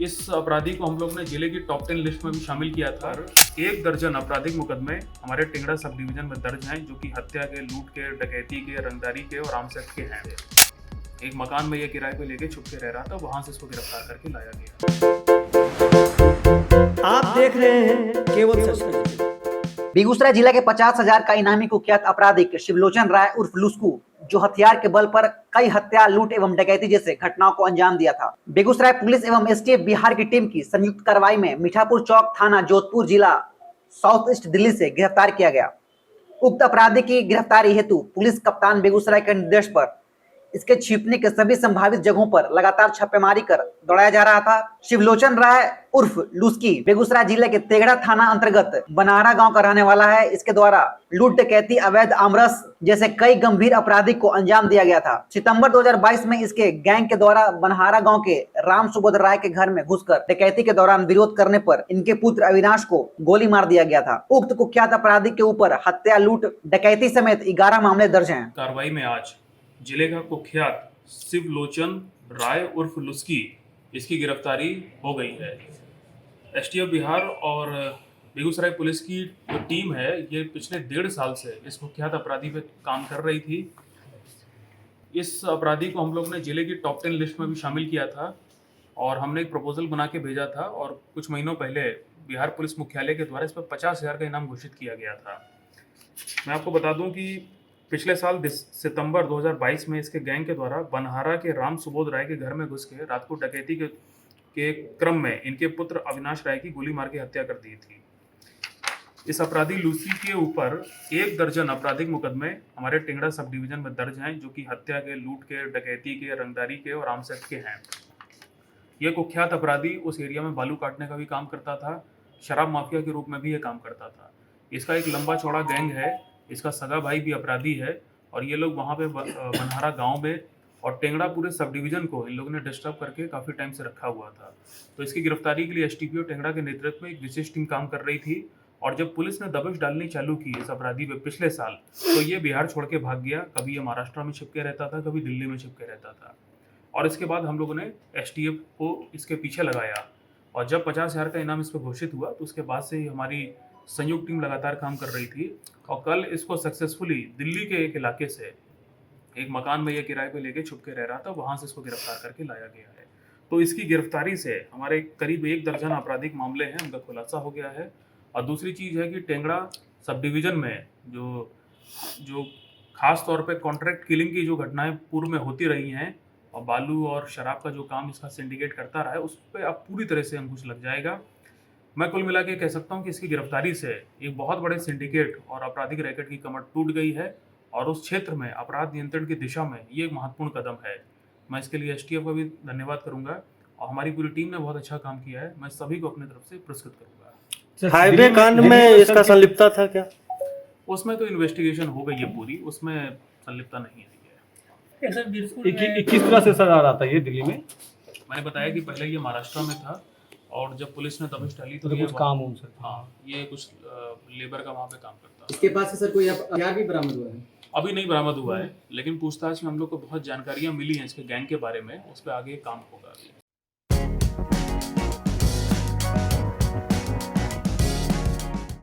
इस अपराधी को हम लोग ने जिले की टॉप 10 लिस्ट में भी शामिल किया था। 1 दर्जन आपराधिक मुकदमे हमारे टिंगड़ा सब डिवीजन में दर्ज हैं, जो कि हत्या के, लूट के, डकैती के, रंगदारी के और आर्म्स एक्ट के हैं। एक मकान में ये किराए पे लेके छुप के रह रहा था, वहां से इसको गिरफ्तार करके लाया गया। आप देख रहे हैं केवल सच। बेगूसराय जिला के 50,000 का इनामी कुख्यात आपराधिक शिवलोचन राय उर्फ लुस्कू, जो हथियार के बल पर कई हत्या, लूट एवं डकैती जैसे घटनाओं को अंजाम दिया था। बेगूसराय पुलिस एवं एसटीएफ बिहार की टीम की संयुक्त कार्रवाई में मीठापुर चौक थाना, जोधपुर जिला, साउथ ईस्ट दिल्ली से गिरफ्तार किया गया। उक्त अपराधी की गिरफ्तारी हेतु पुलिस कप्तान बेगूसराय के निर्देश पर इसके छिपने के सभी संभावित जगहों पर लगातार छापेमारी कर दौड़ाया जा रहा था। शिवलोचन राय उर्फ लुस्की बेगूसराय जिले के तेघड़ा थाना अंतर्गत बनहारा गांव का रहने वाला है। इसके द्वारा लूट, डकैती, अवैध आमरस जैसे कई गंभीर अपराधी को अंजाम दिया गया था। सितंबर 2022 में इसके गैंग के द्वारा बनहारा गांव के राम सुबोध राय के घर में घुसकर डकैती के दौरान विरोध करने पर इनके पुत्र अविनाश को गोली मार दिया गया था। उक्त कुख्यात अपराधी के ऊपर हत्या, लूट, डकैती समेत 11 मामले दर्ज हैं। कार्रवाई में आज जिले का कुख्यात शिवलोचन राय उर्फ लुस्की, इसकी गिरफ्तारी हो गई है। एसटीएफ बिहार और बेगूसराय पुलिस की जो टीम है, ये पिछले 1.5 साल से इस कुख्यात अपराधी पे काम कर रही थी। इस अपराधी को हम लोग ने जिले की टॉप 10 लिस्ट में भी शामिल किया था और हमने एक प्रपोजल बना के भेजा था, और कुछ महीनों पहले बिहार पुलिस मुख्यालय के द्वारा इस पर 50,000 का इनाम घोषित किया गया था। मैं आपको बता दूं कि पिछले साल सितंबर 2022 में इसके गैंग के द्वारा बनहारा के राम सुबोध राय के घर में घुस के रात को डकैती के क्रम में इनके पुत्र अविनाश राय की गोली मार के हत्या कर दी थी। इस अपराधी लूसी के ऊपर 1 दर्जन आपराधिक मुकदमे हमारे टिंगड़ा सब डिवीजन में दर्ज हैं, जो कि हत्या के, लूट के, डकैती के, रंगदारी के और आर्म्स एक्ट के हैं। यह कुख्यात अपराधी उस एरिया में बालू काटने का भी काम करता था, शराब माफिया के रूप में भी ये काम करता था। इसका एक लंबा चौड़ा गैंग है, इसका सगा भाई भी अपराधी है, और ये लोग वहाँ पे बनहारा गांव में और टेंगड़ा पूरे सब डिवीजन को इन लोगों ने डिस्टर्ब करके काफ़ी टाइम से रखा हुआ था। तो इसकी गिरफ्तारी के लिए एसटीपीओ टेंगड़ा के नेतृत्व में एक विशेष टीम काम कर रही थी, और जब पुलिस ने दबिश डालनी चालू की इस अपराधी पे पिछले साल, तो ये बिहार छोड़ के भाग गया। कभी ये महाराष्ट्र में छिपके रहता था, कभी दिल्ली में छिपके रहता था, और इसके बाद हम लोगों ने एसटीएफ को इसके पीछे लगाया, और जब 50,000 का इनाम इस पर घोषित हुआ, तो उसके बाद से ही हमारी संयुक्त टीम लगातार काम कर रही थी, और कल इसको सक्सेसफुली दिल्ली के एक इलाके से एक मकान में ये किराए पे लेके छुप के रह रहा था, वहां से इसको गिरफ्तार करके लाया गया है। तो इसकी गिरफ्तारी से हमारे करीब 1 दर्जन आपराधिक मामले हैं, उनका खुलासा हो गया है। और दूसरी चीज़ है कि टेंगड़ा सब डिवीजन में जो खास तौर पे कॉन्ट्रैक्ट किलिंग की जो घटनाएं पूर्व में होती रही हैं, और बालू और शराब का जो काम इसका सिंडिकेट करता रहा है, उस पर अब पूरी तरह से अंकुश लग जाएगा। मैं कुल मिला के कह सकता हूं कि इसकी गिरफ्तारी से एक बहुत बड़े सिंडिकेट और आपराधिक रैकेट की कमर टूट गई है, और उस क्षेत्र में अपराध नियंत्रण की दिशा में ये एक महत्वपूर्ण कदम है। मैं इसके लिए एसटीएफ का भी धन्यवाद करूंगा, और हमारी पूरी टीम ने बहुत अच्छा काम किया है। मैं सभी को अपनी तरफ से पुरस्कृत करूंगा। हाईवे कांड में इसका संलिप्तता था क्या? उसमें तो इन्वेस्टिगेशन हो गई है पूरी, उसमें संलिप्तता नहीं है। 21 तरह से सजा रहा था ये दिल्ली में। मैंने बताया कि पहले ये महाराष्ट्र में था, और जब पुलिस ने दबिश डाली तो कुछ काम उनसे, हाँ, ये कुछ लेबर का वहाँ पे काम करता है। इसके पास से सर कोई हथियार भी बरामद हुआ है? अभी नहीं बरामद हुआ है, लेकिन पूछताछ में हम लोग को बहुत जानकारियाँ मिली हैं इसके गैंग के बारे में, उस पर आगे काम होगा।